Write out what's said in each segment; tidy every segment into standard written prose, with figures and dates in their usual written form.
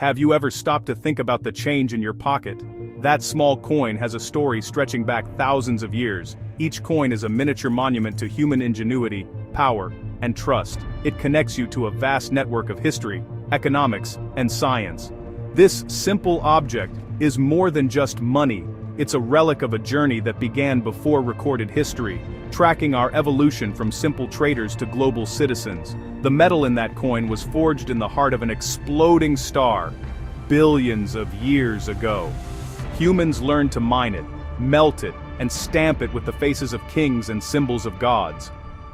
Have you ever stopped to think about the change in your pocket? That small coin has a story stretching back thousands of years. Each coin is a miniature monument to human ingenuity, power, and trust. It connects you to a vast network of history, economics, and science. This simple object is more than just money. It's a relic of a journey that began before recorded history, tracking our evolution from simple traders to global citizens. The metal in that coin was forged in the heart of an exploding star, billions of years ago. Humans learned to mine it, melt it, and stamp it with the faces of kings and symbols of gods.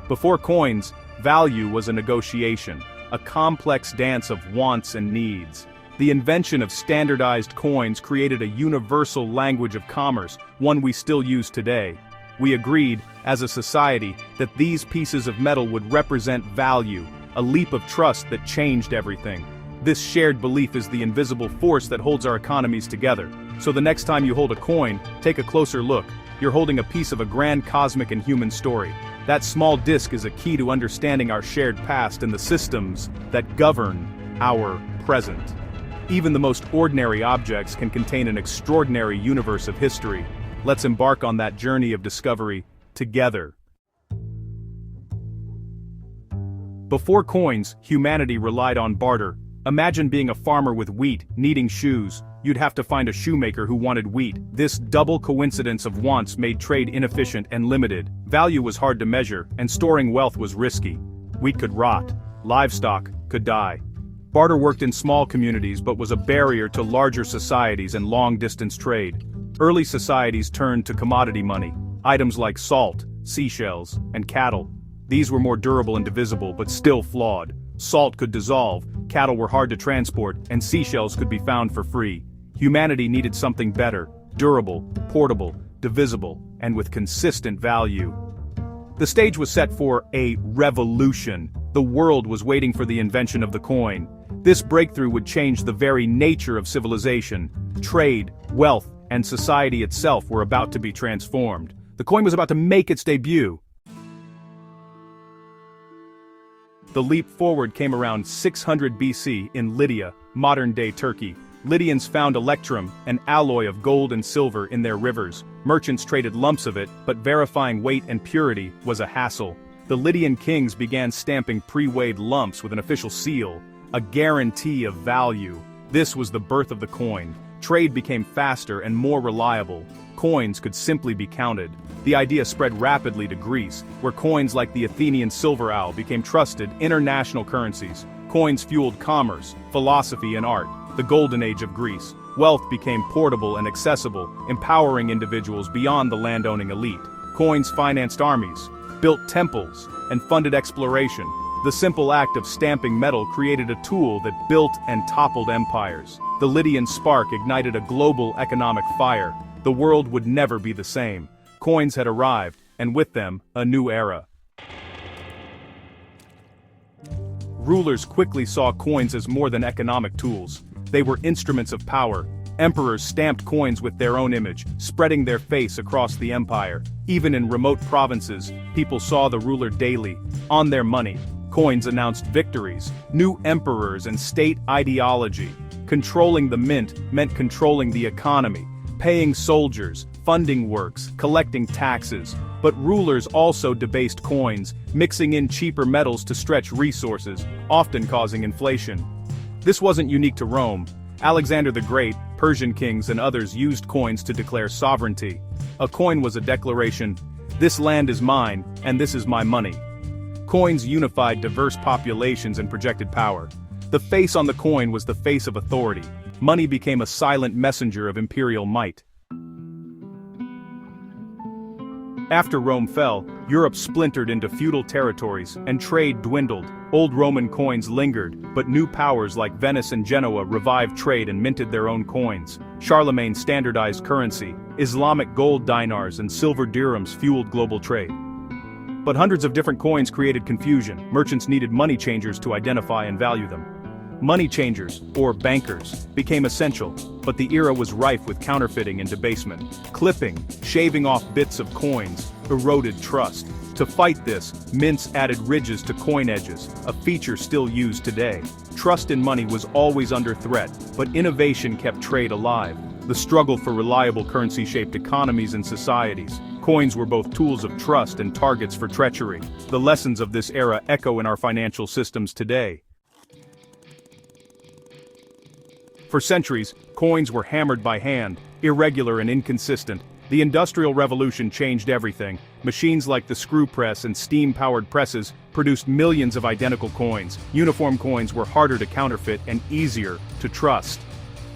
Before coins, value was a negotiation, a complex dance of wants and needs. The invention of standardized coins created a universal language of commerce, one we still use today. We agreed, as a society, that these pieces of metal would represent value, a leap of trust that changed everything. This shared belief is the invisible force that holds our economies together. So the next time you hold a coin, take a closer look. You're holding a piece of a grand cosmic and human story. That small disc is a key to understanding our shared past and the systems that govern our present. Even the most ordinary objects can contain an extraordinary universe of history. Let's embark on that journey of discovery together. Before coins, humanity relied on barter. Imagine being a farmer with wheat, needing shoes. You'd have to find a shoemaker who wanted wheat. This double coincidence of wants made trade inefficient and limited. Value was hard to measure, and storing wealth was risky. Wheat could rot. Livestock could die. Barter worked in small communities but was a barrier to larger societies and long-distance trade. Early societies turned to commodity money, items like salt, seashells, and cattle. These were more durable and divisible but still flawed. Salt could dissolve, cattle were hard to transport, and seashells could be found for free. Humanity needed something better, durable, portable, divisible, and with consistent value. The stage was set for a revolution. The world was waiting for the invention of the coin. This breakthrough would change the very nature of civilization. Trade, wealth, and society itself were about to be transformed. The coin was about to make its debut. The leap forward came around 600 BC in Lydia, modern-day Turkey. Lydians found electrum, an alloy of gold and silver, in their rivers. Merchants traded lumps of it, but verifying weight and purity was a hassle. The Lydian kings began stamping pre-weighed lumps with an official seal, a guarantee of value. This was the birth of the coin. Trade became faster and more reliable. Coins could simply be counted. The idea spread rapidly to Greece, where coins like the Athenian silver owl became trusted international currencies. Coins fueled commerce, philosophy, and art. The golden age of Greece. Wealth became portable and accessible, empowering individuals beyond the landowning elite. Coins financed armies, built temples, and funded exploration. The simple act of stamping metal created a tool that built and toppled empires. The Lydian spark ignited a global economic fire. The world would never be the same. Coins had arrived, and with them, a new era. Rulers quickly saw coins as more than economic tools. They were instruments of power. Emperors stamped coins with their own image, spreading their face across the empire. Even in remote provinces, people saw the ruler daily. On their money, coins announced victories, new emperors, and state ideology. Controlling the mint meant controlling the economy, paying soldiers, funding works, collecting taxes. But rulers also debased coins, mixing in cheaper metals to stretch resources, often causing inflation. This wasn't unique to Rome. Alexander the Great, Persian kings, and others used coins to declare sovereignty. A coin was a declaration: this land is mine, and this is my money. Coins unified diverse populations and projected power. The face on the coin was the face of authority. Money became a silent messenger of imperial might. After Rome fell, Europe splintered into feudal territories, and trade dwindled. Old Roman coins lingered, but new powers like Venice and Genoa revived trade and minted their own coins. Charlemagne standardized currency. Islamic gold dinars and silver dirhams fueled global trade. But hundreds of different coins created confusion. Merchants needed money changers to identify and value them. Money changers, or bankers, became essential, but the era was rife with counterfeiting and debasement. Clipping, shaving off bits of coins, eroded trust. To fight this, mints added ridges to coin edges, a feature still used today. Trust in money was always under threat, but innovation kept trade alive. The struggle for reliable currency shaped economies and societies. Coins were both tools of trust and targets for treachery. The lessons of this era echo in our financial systems today. For centuries, coins were hammered by hand, irregular and inconsistent. The Industrial Revolution changed everything. Machines like the screw press and steam-powered presses produced millions of identical coins. Uniform coins were harder to counterfeit and easier to trust.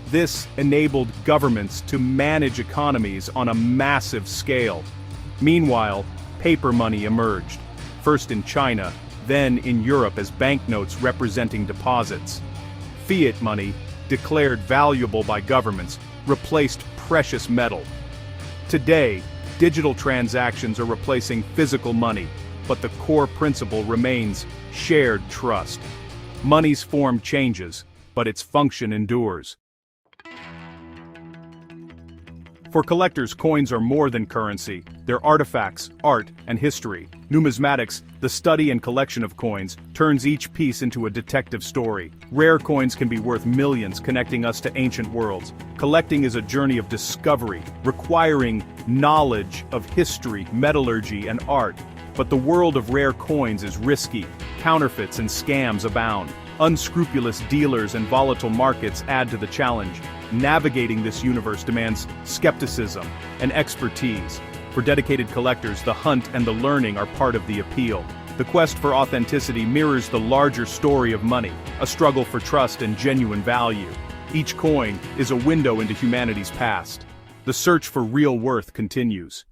This enabled governments to manage economies on a massive scale. Meanwhile, paper money emerged, first in China, then in Europe as banknotes representing deposits. Fiat money, declared valuable by governments, replaced precious metal. Today, digital transactions are replacing physical money, but the core principle remains shared trust. Money's form changes, but its function endures. For collectors, coins are more than currency. They're artifacts, art, and history. Numismatics, the study and collection of coins, turns each piece into a detective story. Rare coins can be worth millions, connecting us to ancient worlds. Collecting is a journey of discovery, requiring knowledge of history, metallurgy, and art. But the world of rare coins is risky. Counterfeits and scams abound. Unscrupulous dealers and volatile markets add to the challenge. Navigating this universe demands skepticism and expertise. For dedicated collectors, the hunt and the learning are part of the appeal. The quest for authenticity mirrors the larger story of money, a struggle for trust and genuine value. Each coin is a window into humanity's past. The search for real worth continues.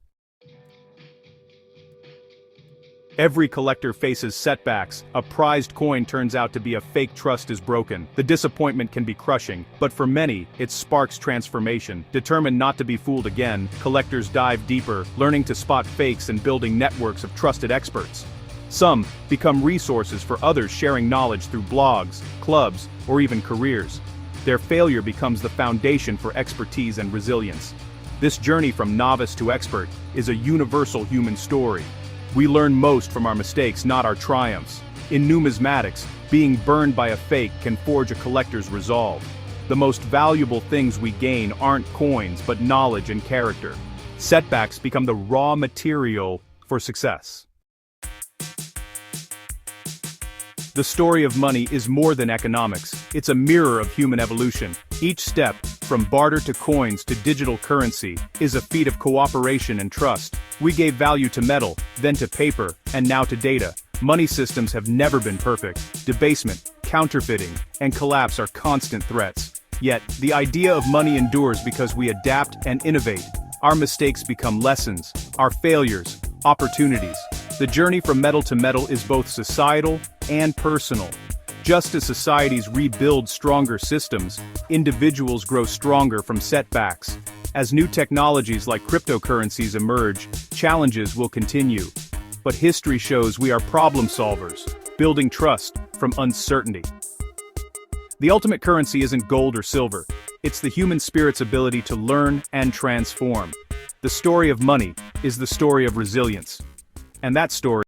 Every collector faces setbacks. A prized coin turns out to be a fake, trust is broken. The disappointment can be crushing, but for many, it sparks transformation. Determined not to be fooled again, collectors dive deeper, learning to spot fakes and building networks of trusted experts. Some become resources for others, sharing knowledge through blogs, clubs, or even careers. Their failure becomes the foundation for expertise and resilience. This journey from novice to expert is a universal human story. We learn most from our mistakes, not our triumphs. In numismatics, being burned by a fake can forge a collector's resolve. The most valuable things we gain aren't coins, but knowledge and character. Setbacks become the raw material for success. The story of money is more than economics. It's a mirror of human evolution. Each step, from barter to coins to digital currency, is a feat of cooperation and trust. We gave value to metal, then to paper, and now to data. Money systems have never been perfect. Debasement, counterfeiting, and collapse are constant threats. Yet, the idea of money endures because we adapt and innovate. Our mistakes become lessons, our failures, opportunities. The journey from metal to metal is both societal and personal. Just as societies rebuild stronger systems, individuals grow stronger from setbacks. As new technologies like cryptocurrencies emerge, challenges will continue. But history shows we are problem solvers, building trust from uncertainty. The ultimate currency isn't gold or silver. It's the human spirit's ability to learn and transform. The story of money is the story of resilience. And that story